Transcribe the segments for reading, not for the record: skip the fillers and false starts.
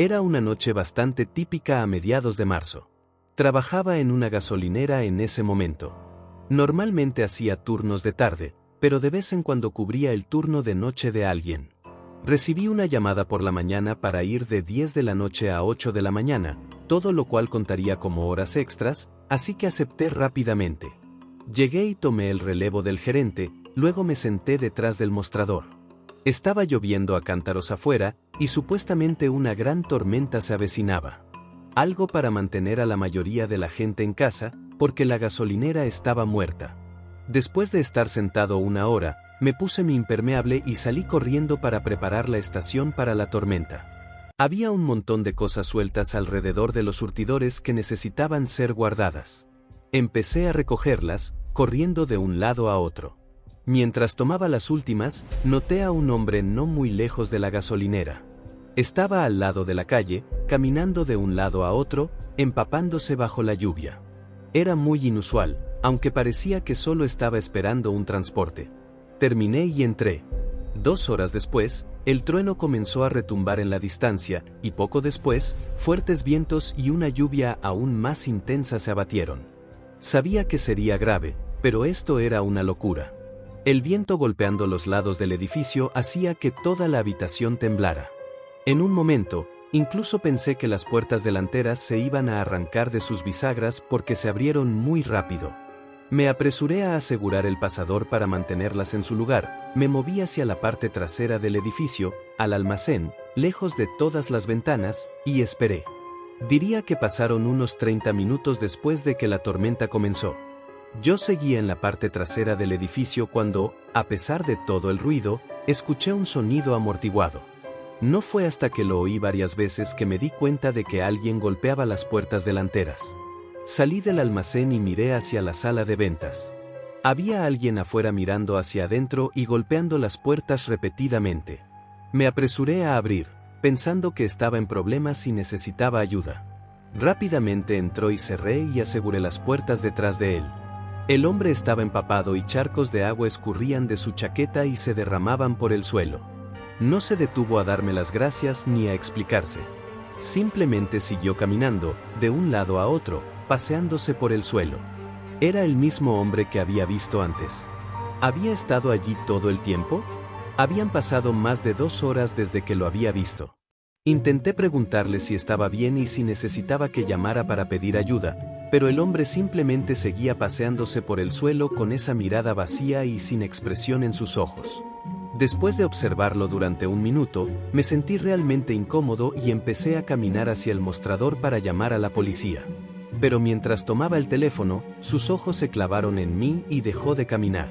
Era una noche bastante típica a mediados de marzo. Trabajaba en una gasolinera en ese momento. Normalmente hacía turnos de tarde, pero de vez en cuando cubría el turno de noche de alguien. Recibí una llamada por la mañana para ir de 10 de la noche a 8 de la mañana, todo lo cual contaría como horas extras, así que acepté rápidamente. Llegué y tomé el relevo del gerente, luego me senté detrás del mostrador. Estaba lloviendo a cántaros afuera, y supuestamente una gran tormenta se avecinaba. Algo para mantener a la mayoría de la gente en casa, porque la gasolinera estaba muerta. Después de estar sentado una hora, me puse mi impermeable y salí corriendo para preparar la estación para la tormenta. Había un montón de cosas sueltas alrededor de los surtidores que necesitaban ser guardadas. Empecé a recogerlas, corriendo de un lado a otro. Mientras tomaba las últimas, noté a un hombre no muy lejos de la gasolinera. Estaba al lado de la calle, caminando de un lado a otro, empapándose bajo la lluvia. Era muy inusual, aunque parecía que solo estaba esperando un transporte. Terminé y entré. 2 horas después, el trueno comenzó a retumbar en la distancia, y poco después, fuertes vientos y una lluvia aún más intensa se abatieron. Sabía que sería grave, pero esto era una locura. El viento golpeando los lados del edificio hacía que toda la habitación temblara. En un momento, incluso pensé que las puertas delanteras se iban a arrancar de sus bisagras porque se abrieron muy rápido. Me apresuré a asegurar el pasador para mantenerlas en su lugar, me moví hacia la parte trasera del edificio, al almacén, lejos de todas las ventanas, y esperé. Diría que pasaron unos 30 minutos después de que la tormenta comenzó. Yo seguía en la parte trasera del edificio cuando, a pesar de todo el ruido, escuché un sonido amortiguado. No fue hasta que lo oí varias veces que me di cuenta de que alguien golpeaba las puertas delanteras. Salí del almacén y miré hacia la sala de ventas. Había alguien afuera mirando hacia adentro y golpeando las puertas repetidamente. Me apresuré a abrir, pensando que estaba en problemas y necesitaba ayuda. Rápidamente entró y cerré y aseguré las puertas detrás de él. El hombre estaba empapado y charcos de agua escurrían de su chaqueta y se derramaban por el suelo. No se detuvo a darme las gracias ni a explicarse. Simplemente siguió caminando, de un lado a otro, paseándose por el suelo. Era el mismo hombre que había visto antes. ¿Había estado allí todo el tiempo? Habían pasado más de 2 horas desde que lo había visto. Intenté preguntarle si estaba bien y si necesitaba que llamara para pedir ayuda, pero el hombre simplemente seguía paseándose por el suelo con esa mirada vacía y sin expresión en sus ojos. Después de observarlo durante un minuto, me sentí realmente incómodo y empecé a caminar hacia el mostrador para llamar a la policía. Pero mientras tomaba el teléfono, sus ojos se clavaron en mí y dejó de caminar.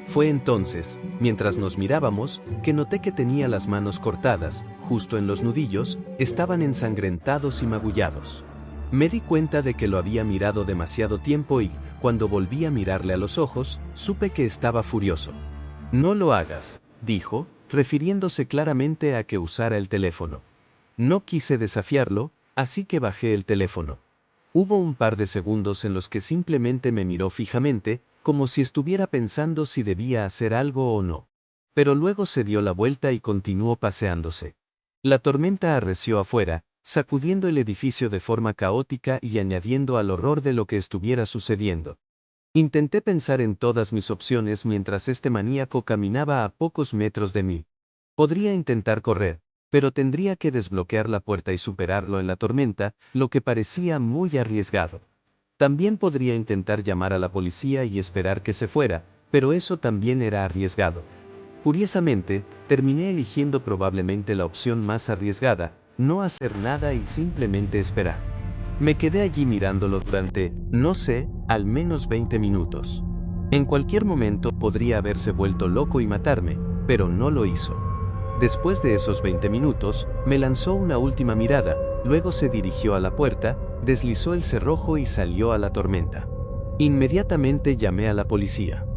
Fue entonces, mientras nos mirábamos, que noté que tenía las manos cortadas, justo en los nudillos, estaban ensangrentados y magullados. Me di cuenta de que lo había mirado demasiado tiempo y, cuando volví a mirarle a los ojos, supe que estaba furioso. «No lo hagas», dijo, refiriéndose claramente a que usara el teléfono. No quise desafiarlo, así que bajé el teléfono. Hubo un par de segundos en los que simplemente me miró fijamente, como si estuviera pensando si debía hacer algo o no. Pero luego se dio la vuelta y continuó paseándose. La tormenta arreció afuera, sacudiendo el edificio de forma caótica y añadiendo al horror de lo que estuviera sucediendo. Intenté pensar en todas mis opciones mientras este maníaco caminaba a pocos metros de mí. Podría intentar correr, pero tendría que desbloquear la puerta y superarlo en la tormenta, lo que parecía muy arriesgado. También podría intentar llamar a la policía y esperar que se fuera, pero eso también era arriesgado. Curiosamente, terminé eligiendo probablemente la opción más arriesgada, no hacer nada y simplemente esperar. Me quedé allí mirándolo durante, no sé, al menos 20 minutos. En cualquier momento podría haberse vuelto loco y matarme, pero no lo hizo. Después de esos 20 minutos, me lanzó una última mirada, luego se dirigió a la puerta, deslizó el cerrojo y salió a la tormenta. Inmediatamente llamé a la policía.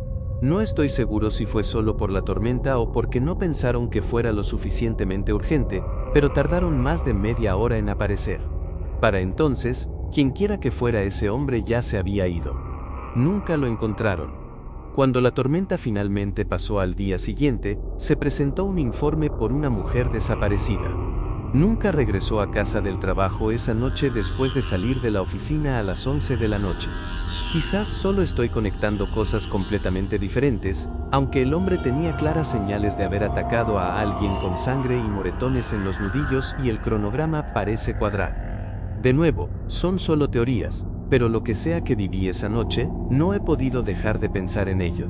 No estoy seguro si fue solo por la tormenta o porque no pensaron que fuera lo suficientemente urgente, pero tardaron más de media hora en aparecer. Para entonces, quienquiera que fuera ese hombre ya se había ido. Nunca lo encontraron. Cuando la tormenta finalmente pasó al día siguiente, se presentó un informe por una mujer desaparecida. Nunca regresó a casa del trabajo esa noche después de salir de la oficina a las 11 de la noche. Quizás solo estoy conectando cosas completamente diferentes, aunque el hombre tenía claras señales de haber atacado a alguien con sangre y moretones en los nudillos y el cronograma parece cuadrar. De nuevo, son solo teorías, pero lo que sea que viví esa noche, no he podido dejar de pensar en ello.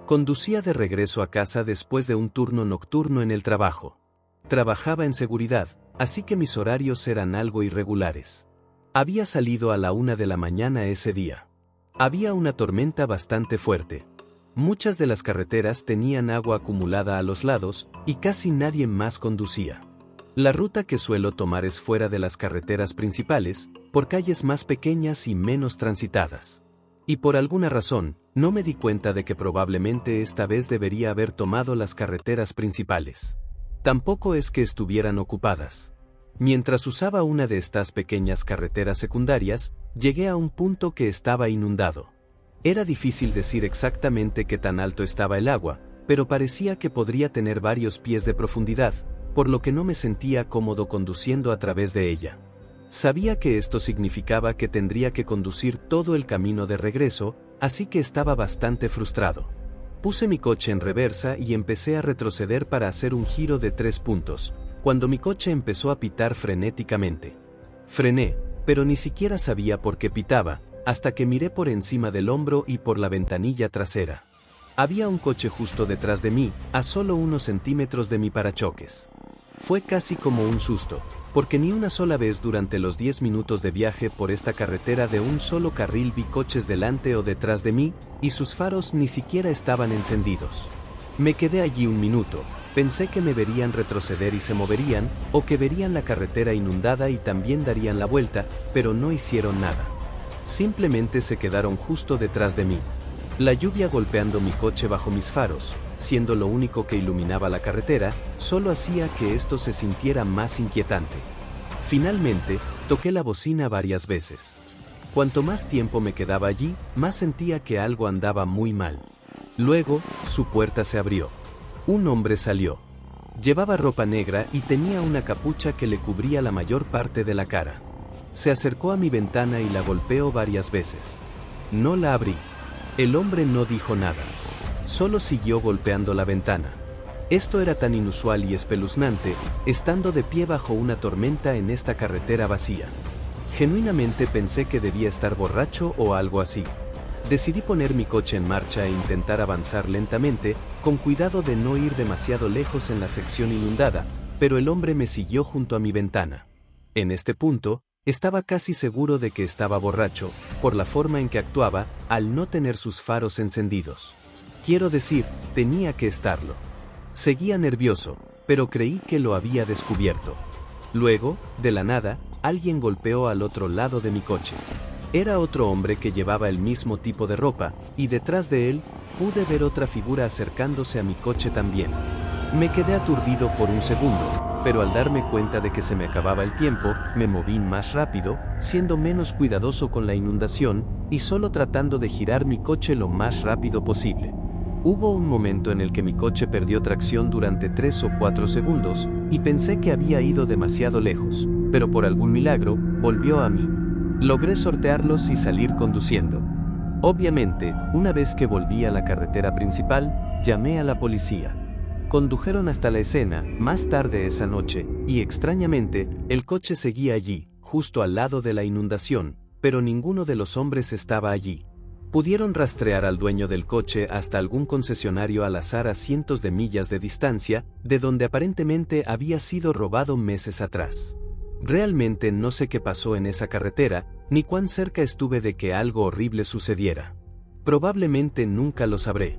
Conducía de regreso a casa después de un turno nocturno en el trabajo. Trabajaba en seguridad, así que mis horarios eran algo irregulares. Había salido a la 1 de la mañana ese día. Había una tormenta bastante fuerte. Muchas de las carreteras tenían agua acumulada a los lados, y casi nadie más conducía. La ruta que suelo tomar es fuera de las carreteras principales, por calles más pequeñas y menos transitadas. Y por alguna razón, no me di cuenta de que probablemente esta vez debería haber tomado las carreteras principales. Tampoco es que estuvieran ocupadas. Mientras usaba una de estas pequeñas carreteras secundarias, llegué a un punto que estaba inundado. Era difícil decir exactamente qué tan alto estaba el agua, pero parecía que podría tener varios pies de profundidad, por lo que no me sentía cómodo conduciendo a través de ella. Sabía que esto significaba que tendría que conducir todo el camino de regreso, así que estaba bastante frustrado. Puse mi coche en reversa y empecé a retroceder para hacer un giro de 3 puntos, cuando mi coche empezó a pitar frenéticamente. Frené, pero ni siquiera sabía por qué pitaba, hasta que miré por encima del hombro y por la ventanilla trasera. Había un coche justo detrás de mí, a solo unos centímetros de mi parachoques. Fue casi como un susto, porque ni una sola vez durante los 10 minutos de viaje por esta carretera de un solo carril vi coches delante o detrás de mí, y sus faros ni siquiera estaban encendidos. Me quedé allí un minuto, pensé que me verían retroceder y se moverían, o que verían la carretera inundada y también darían la vuelta, pero no hicieron nada. Simplemente se quedaron justo detrás de mí. La lluvia golpeando mi coche bajo mis faros, siendo lo único que iluminaba la carretera, solo hacía que esto se sintiera más inquietante. Finalmente, toqué la bocina varias veces. Cuanto más tiempo me quedaba allí, más sentía que algo andaba muy mal. Luego, su puerta se abrió. Un hombre salió. Llevaba ropa negra y tenía una capucha que le cubría la mayor parte de la cara. Se acercó a mi ventana y la golpeó varias veces. No la abrí. El hombre no dijo nada. Solo siguió golpeando la ventana. Esto era tan inusual y espeluznante, estando de pie bajo una tormenta en esta carretera vacía. Genuinamente pensé que debía estar borracho o algo así. Decidí poner mi coche en marcha e intentar avanzar lentamente, con cuidado de no ir demasiado lejos en la sección inundada, pero el hombre me siguió junto a mi ventana. En este punto, estaba casi seguro de que estaba borracho, por la forma en que actuaba, al no tener sus faros encendidos. Quiero decir, tenía que estarlo. Seguía nervioso, pero creí que lo había descubierto. Luego, de la nada, alguien golpeó al otro lado de mi coche. Era otro hombre que llevaba el mismo tipo de ropa, y detrás de él, pude ver otra figura acercándose a mi coche también. Me quedé aturdido por un segundo, pero al darme cuenta de que se me acababa el tiempo, me moví más rápido, siendo menos cuidadoso con la inundación, y solo tratando de girar mi coche lo más rápido posible. Hubo un momento en el que mi coche perdió tracción durante 3 o 4 segundos, y pensé que había ido demasiado lejos, pero por algún milagro, volvió a mí. Logré sortearlos y salir conduciendo. Obviamente, una vez que volví a la carretera principal, llamé a la policía. Condujeron hasta la escena, más tarde esa noche, y extrañamente, el coche seguía allí, justo al lado de la inundación, pero ninguno de los hombres estaba allí. Pudieron rastrear al dueño del coche hasta algún concesionario al azar a cientos de millas de distancia, de donde aparentemente había sido robado meses atrás. Realmente no sé qué pasó en esa carretera, ni cuán cerca estuve de que algo horrible sucediera. Probablemente nunca lo sabré.